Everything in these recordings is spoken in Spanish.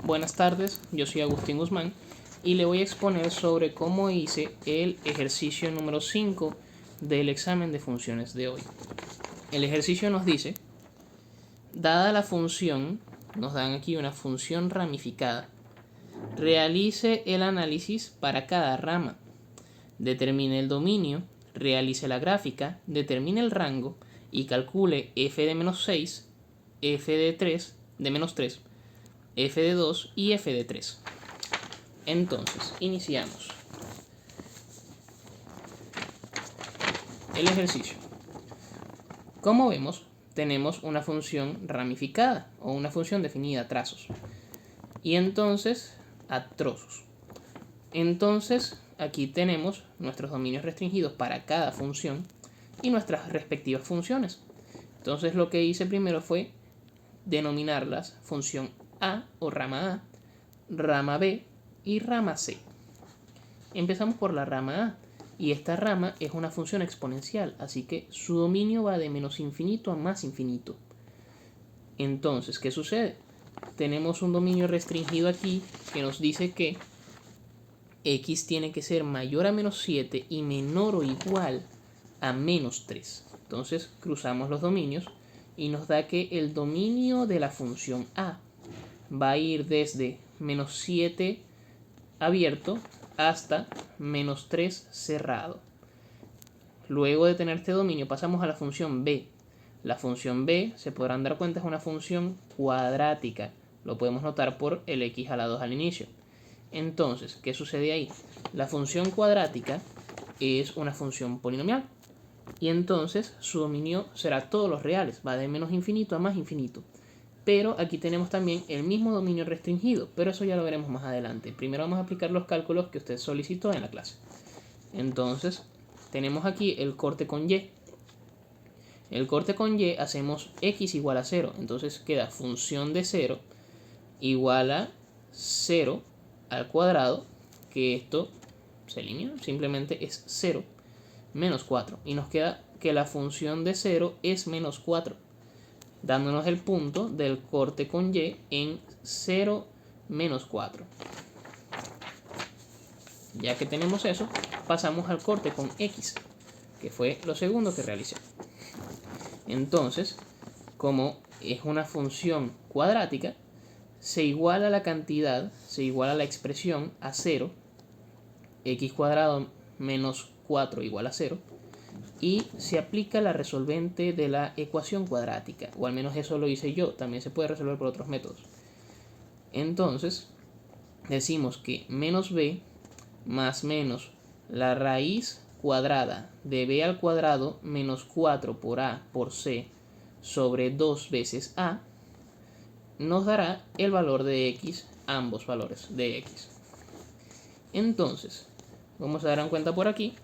Buenas tardes, yo soy Agustín Guzmán y le voy a exponer sobre cómo hice el ejercicio número 5 del examen de funciones de hoy. El ejercicio nos dice, dada la función, nos dan aquí una función ramificada, realice el análisis para cada rama, determine el dominio, realice la gráfica, determine el rango y calcule f de menos 6, f de menos 3, f de 2 y f de 3. Entonces, iniciamos el ejercicio. Como vemos, tenemos una función ramificada o una función definida a trazos. Y entonces, a trozos. Entonces, aquí tenemos nuestros dominios restringidos para cada función y nuestras respectivas funciones. Entonces, lo que hice primero fue denominarlas función A o rama B y rama C. Empezamos por la rama A, y esta rama es una función exponencial, así que su dominio va de menos infinito a más infinito. Entonces, ¿qué sucede? Tenemos un dominio restringido aquí que nos dice que x tiene que ser mayor a menos 7 y menor o igual a menos 3. Entonces, cruzamos los dominios y nos da que el dominio de la función A va a ir desde menos 7 abierto hasta menos 3 cerrado. Luego de tener este dominio pasamos a la función B. La función B, se podrán dar cuenta, es una función cuadrática. Lo podemos notar por el x a la 2 al inicio. Entonces, ¿qué sucede ahí? La función cuadrática es una función polinomial. Y entonces su dominio será todos los reales, va de menos infinito a más infinito. Pero aquí tenemos también el mismo dominio restringido, pero eso ya lo veremos más adelante. Primero vamos a aplicar los cálculos que usted solicitó en la clase. Entonces, tenemos aquí el corte con y. El corte con y hacemos x igual a 0, entonces queda función de 0 igual a 0 al cuadrado, que esto se elimina, simplemente es 0 menos 4. Y nos queda que la función de 0 es menos 4. Dándonos el punto del corte con y en 0 menos 4. Ya que tenemos eso, pasamos al corte con x, que fue lo segundo que realicé. Entonces, como es una función cuadrática, se iguala la cantidad, se iguala la expresión a 0, x cuadrado menos 4 igual a 0, y se aplica la resolvente de la ecuación cuadrática, o al menos eso lo hice yo, también se puede resolver por otros métodos. Entonces, decimos que menos b más menos la raíz cuadrada de b al cuadrado menos 4 por a por c sobre 2 veces a nos dará el valor de x, ambos valores de x. Entonces, como se darán cuenta por aquí,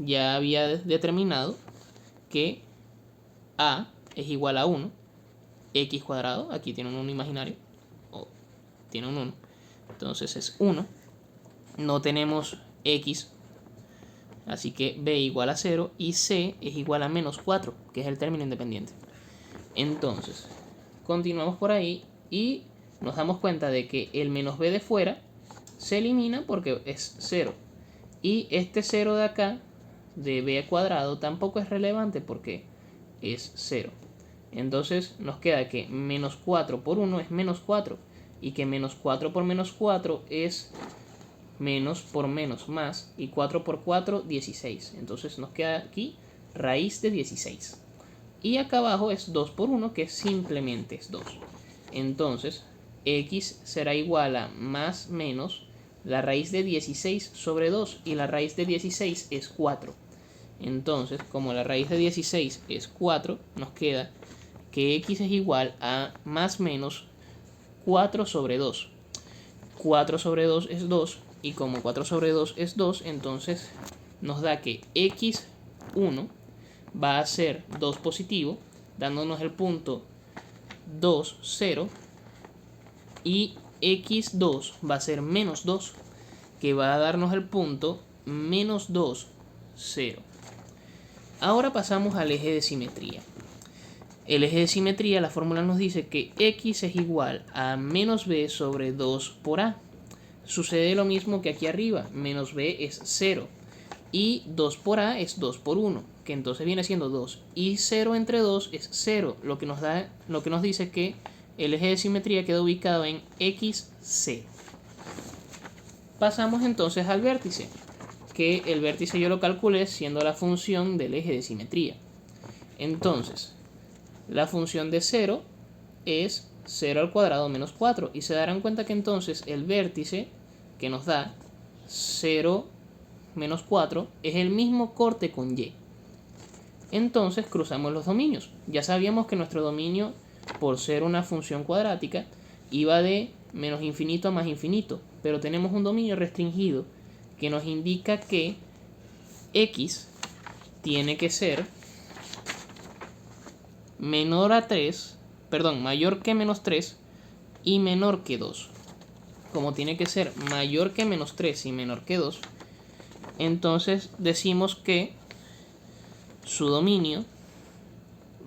ya había determinado que a es igual a 1, x cuadrado, aquí tiene un 1 imaginario, o tiene un 1, entonces es 1, no tenemos x, así que b igual a 0, y c es igual a menos 4, que es el término independiente. Entonces, continuamos por ahí y nos damos cuenta de que el menos b de fuera se elimina porque es 0. Y este 0 de acá, de b cuadrado, tampoco es relevante porque es 0. Entonces nos queda que menos 4 por 1 es menos 4. Y que menos 4 por menos 4 es menos por menos más. Y 4 por 4, 16. Entonces nos queda aquí raíz de 16. Y acá abajo es 2 por 1, que simplemente es 2. Entonces, x será igual a más menos la raíz de 16 sobre 2. Y la raíz de 16 es 4. Entonces, como la raíz de 16 es 4, nos queda que x es igual a más menos 4 sobre 2. 4 sobre 2 es 2. Y como 4 sobre 2 es 2, entonces nos da que x1 va a ser 2 positivo, dándonos el punto 2, 0, y x2 va a ser menos 2, que va a darnos el punto menos 2, 0. Ahora pasamos al eje de simetría. el eje de simetría, la fórmula nos dice que x es igual a menos b sobre 2 por a. Sucede lo mismo que aquí arriba, menos b es 0 y 2 por a es 2 por 1, que entonces viene siendo 2 y 0 entre 2 es 0, lo que nos dice que el eje de simetría queda ubicado en xc. Pasamos entonces al vértice, que el vértice yo lo calculé siendo la función del eje de simetría. Entonces, la función de 0 es 0 al cuadrado menos 4, y se darán cuenta que entonces el vértice que nos da 0 menos 4 es el mismo corte con y. Entonces cruzamos los dominios. Ya sabíamos que nuestro dominio, por ser una función cuadrática, iba de menos infinito a más infinito, pero tenemos un dominio restringido que nos indica que x tiene que ser mayor que menos 3 y menor que 2. Como tiene que ser mayor que menos 3 y menor que 2, entonces decimos que su dominio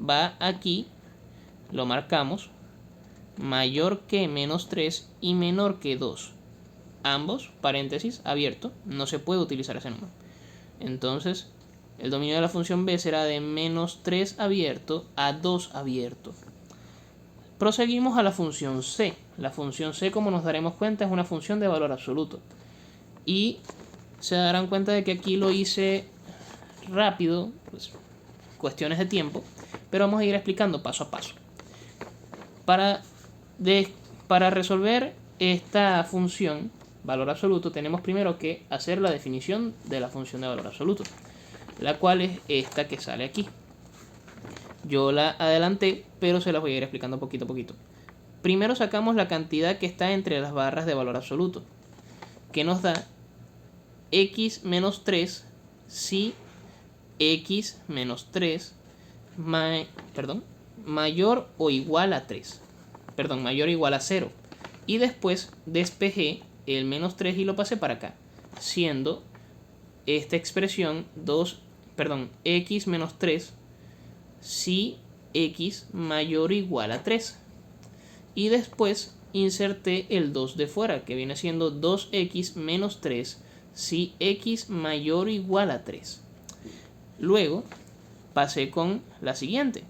va aquí, lo marcamos, mayor que menos 3 y menor que 2. Ambos, paréntesis, abierto, no se puede utilizar ese número. Entonces, el dominio de la función b será de menos 3 abierto a 2 abierto. Proseguimos a la función c. La función c, como nos daremos cuenta, es una función de valor absoluto. Y se darán cuenta de que aquí lo hice rápido, pues, cuestiones de tiempo, pero vamos a ir explicando paso a paso. Para resolver esta función valor absoluto, tenemos primero que hacer la definición de la función de valor absoluto, la cual es esta que sale aquí. Yo la adelanté, pero se las voy a ir explicando poquito a poquito. Primero sacamos la cantidad que está entre las barras de valor absoluto, que nos da x menos 3 si x menos 3 mayor o igual a 3. Mayor o igual a 0. Y después despejé el menos 3 y lo pasé para acá, siendo esta expresión x menos 3 si x mayor o igual a 3. Y después inserté el 2 de fuera, que viene siendo 2x menos 3 si x mayor o igual a 3. Luego pasé con la siguiente,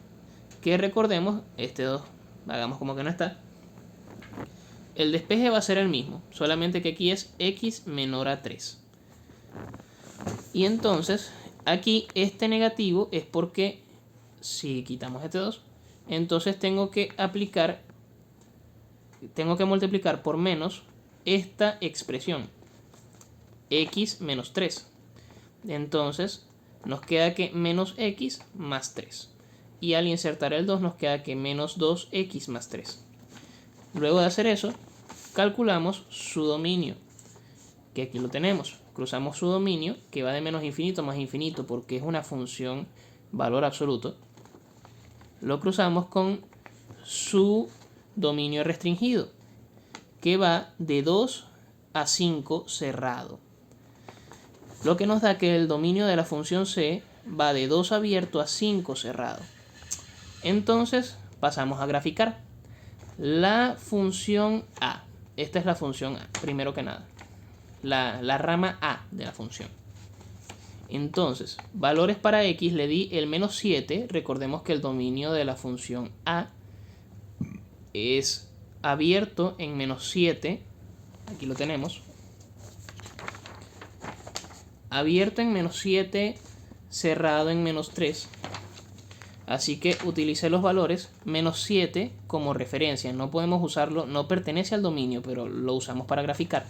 que recordemos, este 2, hagamos como que no está. El despeje va a ser el mismo, solamente que aquí es x menor a 3. Y entonces, aquí este negativo es porque, si quitamos este 2, entonces tengo que multiplicar por menos esta expresión, x menos 3. Entonces, nos queda que menos x más 3. Y al insertar el 2 nos queda que menos 2x más 3. Luego de hacer eso, calculamos su dominio, que aquí lo tenemos. Cruzamos su dominio, que va de menos infinito a más infinito, porque es una función valor absoluto. Lo cruzamos con su dominio restringido, que va de 2 a 5 cerrado. Lo que nos da que el dominio de la función c va de 2 abierto a 5 cerrado. Entonces pasamos a graficar la función a. Esta es la función a, primero que nada, la rama a de la función. Entonces, valores para x le di el menos 7. Recordemos que el dominio de la función a es abierto en menos 7. Aquí lo tenemos. Abierto en menos 7, cerrado en menos 3. Así que utilicé los valores menos 7 como referencia. No podemos usarlo, no pertenece al dominio, pero lo usamos para graficar.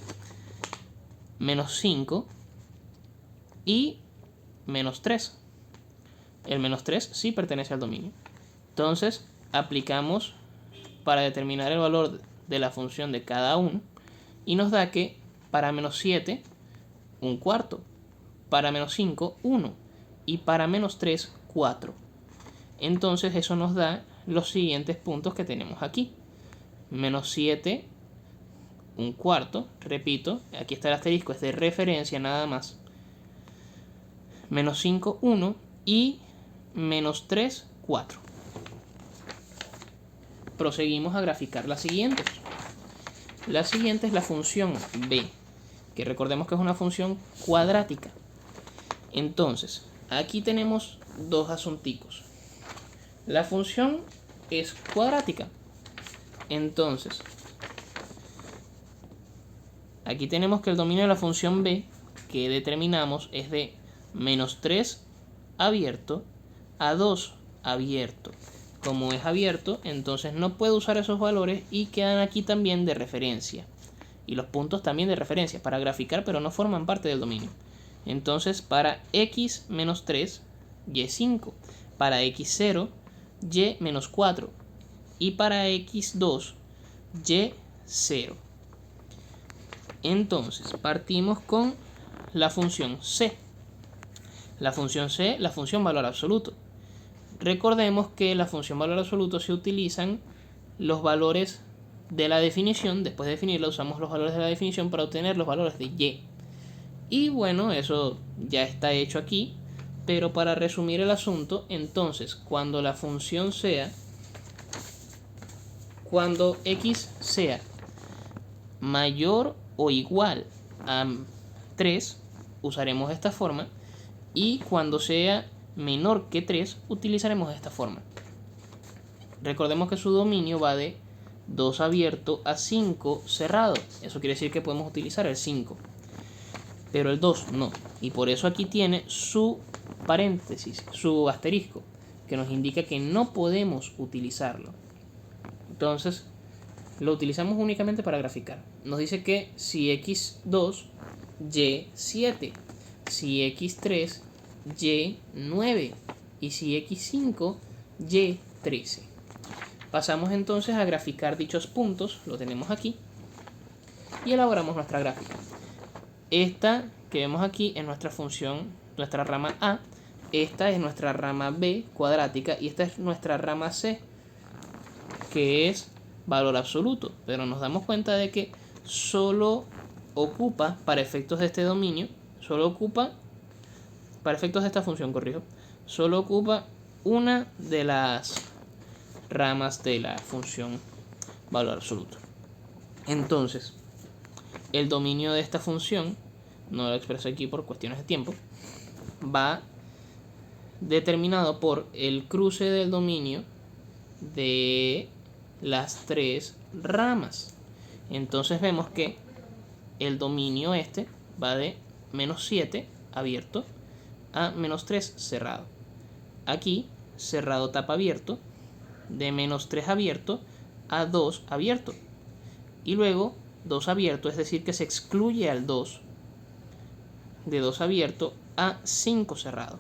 Menos 5 y menos 3. El menos 3 sí pertenece al dominio. Entonces, aplicamos para determinar el valor de la función de cada uno. Y nos da que para menos 7, un cuarto. Para menos 5, 1. Y para menos 3, 4. Entonces eso nos da los siguientes puntos que tenemos aquí. Menos 7, un cuarto. Repito, aquí está el asterisco, es de referencia nada más. Menos 5, 1. Y menos 3, 4. proseguimos a graficar las siguientes. La siguiente es la función b, que recordemos que es una función cuadrática. Entonces, aquí tenemos dos asunticos. La función es cuadrática. Entonces, aquí tenemos que el dominio de la función b que determinamos es de menos 3 abierto a 2 abierto. Como es abierto, entonces no puedo usar esos valores y quedan aquí también de referencia. Y los puntos también de referencia para graficar, pero no forman parte del dominio. Entonces, para x menos 3, y5. Para x0, y menos 4. Y para x2, y0. Entonces, partimos con la función c. La función c, la función valor absoluto. Recordemos que la función valor absoluto se utilizan los valores de la definición. Después de definirla, usamos los valores de la definición para obtener los valores de y. Y bueno, eso ya está hecho aquí. Pero para resumir el asunto, entonces, cuando la función sea, cuando x sea mayor o igual a 3, usaremos esta forma. Y cuando sea menor que 3, utilizaremos esta forma. Recordemos que su dominio va de 2 abierto a 5 cerrado. Eso quiere decir que podemos utilizar el 5. Pero el 2 no. Y por eso aquí tiene su paréntesis, su asterisco, que nos indica que no podemos utilizarlo. Entonces, lo utilizamos únicamente para graficar. Nos dice que si x2, y7. Si x3, y9. Y si x5, y13. Pasamos entonces a graficar dichos puntos. Lo tenemos aquí. Y elaboramos nuestra gráfica. Esta que vemos aquí es nuestra función, nuestra rama A. Esta es nuestra rama B cuadrática. Y esta es nuestra rama C, que es valor absoluto. Pero nos damos cuenta de que solo ocupa, para efectos de este dominio, para efectos de esta función, solo ocupa una de las ramas de la función valor absoluto. Entonces, el dominio de esta función, no lo expreso aquí por cuestiones de tiempo, va determinado por el cruce del dominio de las tres ramas. Entonces vemos que el dominio este va de menos 7 abierto a menos 3 cerrado. Aquí, cerrado tapa abierto, de menos 3 abierto a 2 abierto. Y luego 2 abierto, es decir que se excluye al 2, de 2 abierto a 5 cerrado.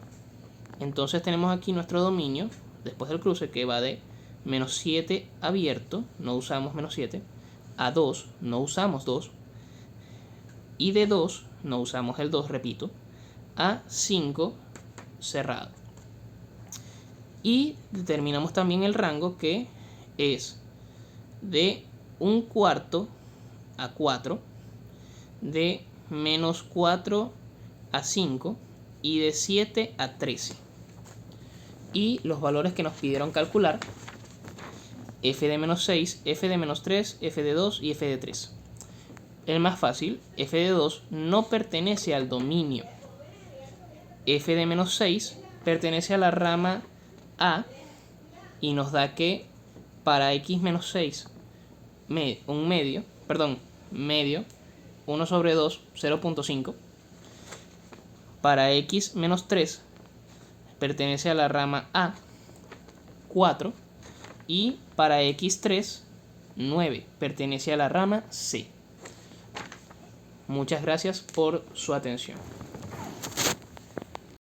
Entonces tenemos aquí nuestro dominio, después del cruce, que va de menos 7 abierto, no usamos menos 7, a 2, no usamos 2, y de 2, no usamos el 2, repito, a 5 cerrado. Y determinamos también el rango, que es de 1/4 a 4, de menos 4 a 5 y de 7 a 13. Y los valores que nos pidieron calcular: f de menos 6, f de menos 3, f de 2 y f de 3. El más fácil, f de 2 no pertenece al dominio. F de menos 6 pertenece a la rama A y nos da que para x menos 6, medio, 1 sobre 2, 0.5. Para x menos 3 pertenece a la rama A, 4. Y para x3, 9, pertenece a la rama C. Muchas gracias por su atención.